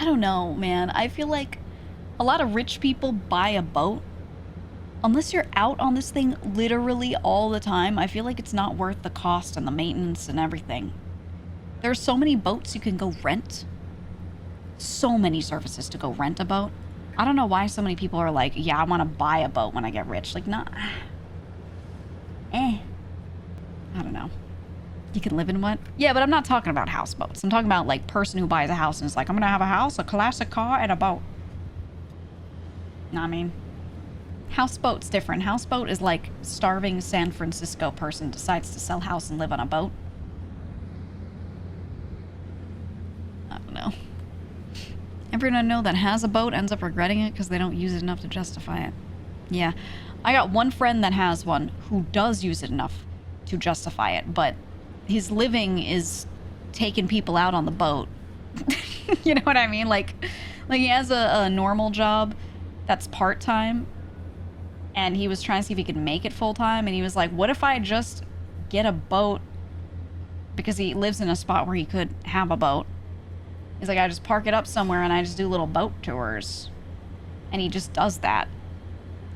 I don't know, man. I feel like a lot of rich people buy a boat. Unless you're out on this thing literally all the time, I feel like it's not worth the cost and the maintenance and everything. There's so many boats you can go rent. So many services to go rent a boat. I don't know why so many people are like, yeah, I want to buy a boat when I get rich. Like, nah. I don't know. You can live in what? Yeah, but I'm not talking about houseboats. I'm talking about, like, person who buys a house and is like, I'm gonna have a house, a classic car, and a boat. Know what I mean? Houseboat's different. Houseboat is like starving San Francisco person decides to sell house and live on a boat. I don't know. Everyone I know that has a boat ends up regretting it because they don't use it enough to justify it. Yeah. I got one friend that has one who does use it enough to justify it, but his living is taking people out on the boat. You know what I mean? Like he has a normal job that's part-time, and he was trying to see if he could make it full-time, and he was like, what if I just get a boat? Because he lives in a spot where he could have a boat. He's like, I just park it up somewhere and I just do little boat tours. And he just does that.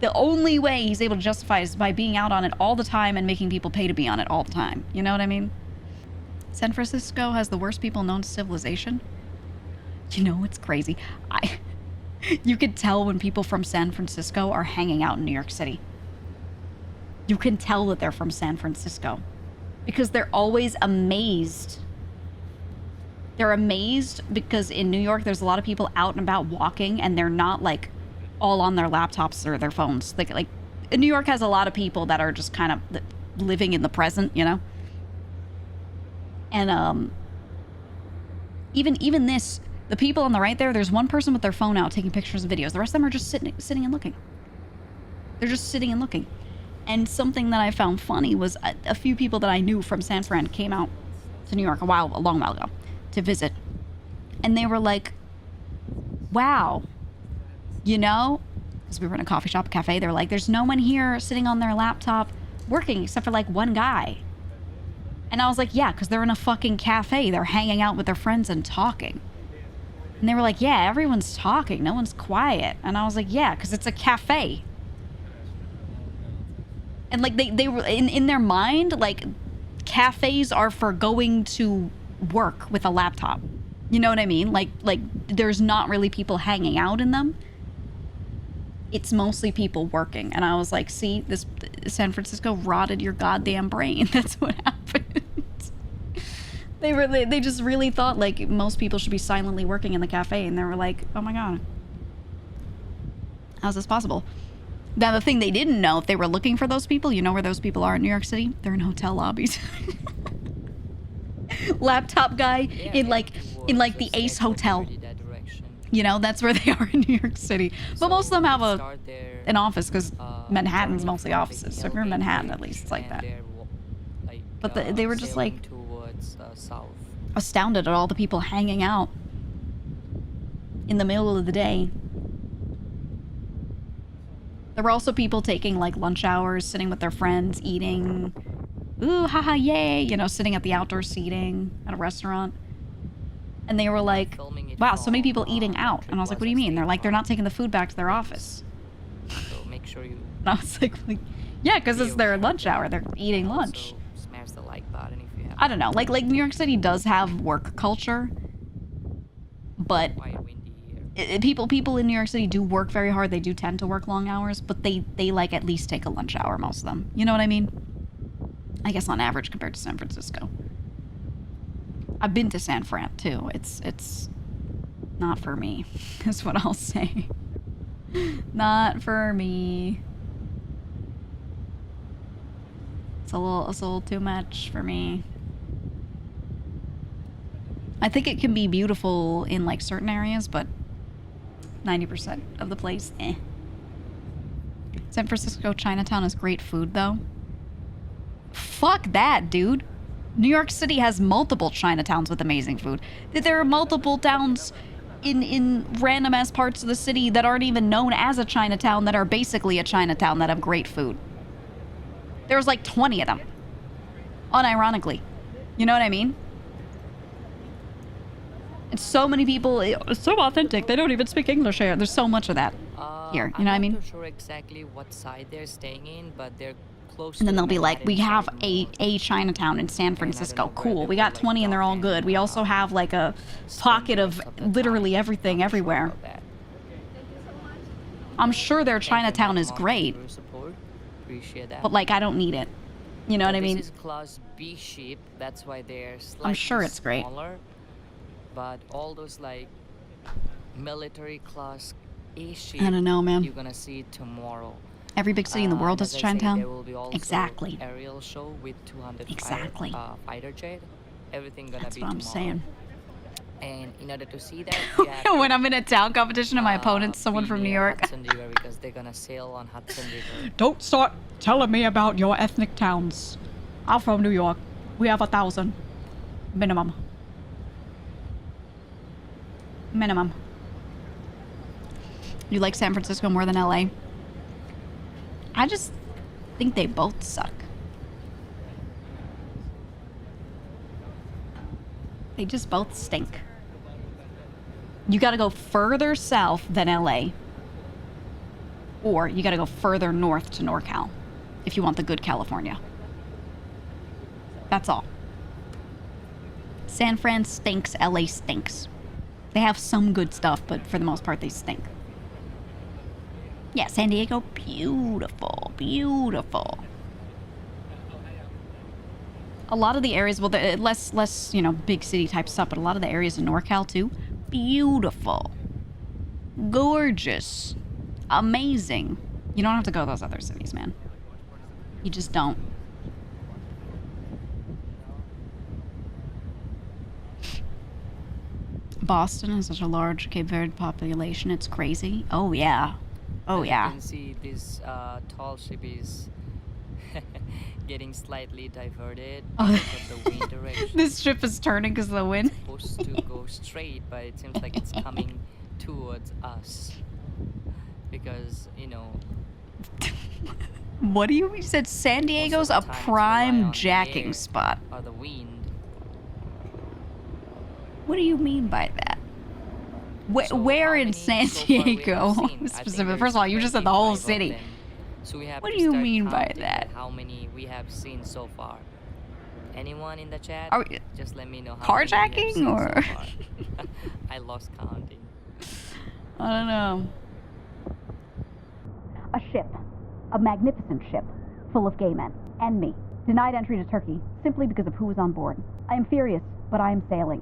The only way he's able to justify is by being out on it all the time and making people pay to be on it all the time. You know what I mean? San Francisco has the worst people known to civilization. You know, it's crazy. You could tell when people from San Francisco are hanging out in New York City. You can tell that they're from San Francisco. Because they're always amazed. They're amazed because in New York, there's a lot of people out and about walking, and they're not, like, all on their laptops or their phones. Like New York has a lot of people that are just kind of living in the present, you know? And, even this, the people on the right there's one person with their phone out taking pictures and videos. The rest of them are just sitting and looking. They're just sitting and looking. And something that I found funny was a few people that I knew from San Fran came out to New York a long while ago to visit. And they were like, wow, you know, because we were in a coffee shop, a cafe, they were like, there's no one here sitting on their laptop working except for like one guy. And I was like, yeah, because they're in a fucking cafe. They're hanging out with their friends and talking. And they were like, yeah, everyone's talking. No one's quiet. And I was like, yeah, because it's a cafe. And like they were in their mind, like cafes are for going to work with a laptop. You know what I mean? Like there's not really people hanging out in them. It's mostly people working. And I was like, see, this San Francisco rotted your goddamn brain. That's what happened. They just really thought like most people should be silently working in the cafe, and they were like, oh my god, how's this possible? Now the thing they didn't know, if they were looking for those people, you know where those people are in New York City? They're in hotel lobbies. Laptop guy in like the Ace Hotel. You know, that's where they are in New York City. But most of them have an office because Manhattan's mostly offices. So if you're in Manhattan, at least it's like that. But they were just like astounded at all the people hanging out in the middle of the day. There were also people taking like lunch hours, sitting with their friends, eating. Ooh, haha, yay! You know, sitting at the outdoor seating at a restaurant. And they were like, wow, so many people eating out. And I was like, what do you mean? They're like, they're not taking the food back to their office. So make sure you. And I was like yeah, because it's their lunch hour. They're eating lunch. Smash the like button if you have. I don't know. Like New York City does have work culture, but people in New York City do work very hard. They do tend to work long hours, but they like at least take a lunch hour, most of them. You know what I mean? I guess on average compared to San Francisco. I've been to San Fran too. It's not for me, is what I'll say. Not for me. It's a little too much for me. I think it can be beautiful in like certain areas, but 90% of the place, eh. San Francisco Chinatown is great food though. Fuck that, dude. New York City has multiple Chinatowns with amazing food. There are multiple towns in random ass parts of the city that aren't even known as a Chinatown that are basically a Chinatown that have great food. There's like 20 of them. Unironically. You know what I mean? It's so many people. It's so authentic. They don't even speak English here. There's so much of that here. You know what I I'm mean? not too sure exactly what side they're staying in, but they're close And to then the they'll be like, we Manhattan have side a more. Chinatown in San And I don't Francisco. know where Cool. they We will, got like, 20 and they're all drop good. in, We also have like a spend pocket the of rest the literally time. everything Not too sure everywhere. about that. I'm sure their Thank you, Chinatown Madam is Mountain, great, for your support. Appreciate that. but like I don't need it. You know what I mean? This is class B ship. That's why they're slightly I'm sure it's great. smaller. But all those like military class A ship, I don't know, man. you're gonna see tomorrow. Every big city in the world And is as I say, Chinatown. there will be also Exactly. aerial show with 200 Exactly. fighter jet. Everything gonna That's be what I'm tomorrow. saying. And in order to see that, you have When to, I'm in a town competition and my opponent's someone be from New near York. Hudson River because they're gonna sail on Hudson River. Don't start telling me about your ethnic towns. I'm from New York. We have 1,000. Minimum. Minimum. You like San Francisco more than LA? I just think they both suck. They just both stink. You gotta go further south than LA. Or you gotta go further north to NorCal if you want the good California. That's all. San Fran stinks, LA stinks. They have some good stuff, but for the most part, they stink. Yeah, San Diego, beautiful, beautiful. A lot of the areas, well, less, you know, big city type stuff, but a lot of the areas in NorCal too, beautiful, gorgeous, amazing. You don't have to go to those other cities, man. You just don't. Boston has such a large Cape Verde population, it's crazy. Oh yeah. Oh As yeah. you can see, this tall ship is getting slightly diverted Oh. because of the wind direction. This ship is turning because of the wind. It's supposed to go straight, but it seems like it's coming towards us. Because, you know, What do you mean? You said San Diego's a the time it's rely prime on the jacking air spot. or the wind. What do you mean by that? So Where how in many San so far we have Diego? seen? I think Specific. there's First of all, you just said the whole 25 of city. them. So we have What to do you start mean by counting that? How many we have seen so far? Anyone in the chat? Are we Just let me know how many we have carjacking seen or? so far. I lost counting. I don't know. A ship. A magnificent ship. Full of gay men. And me. Denied entry to Turkey simply because of who was on board. I am furious, but I am sailing.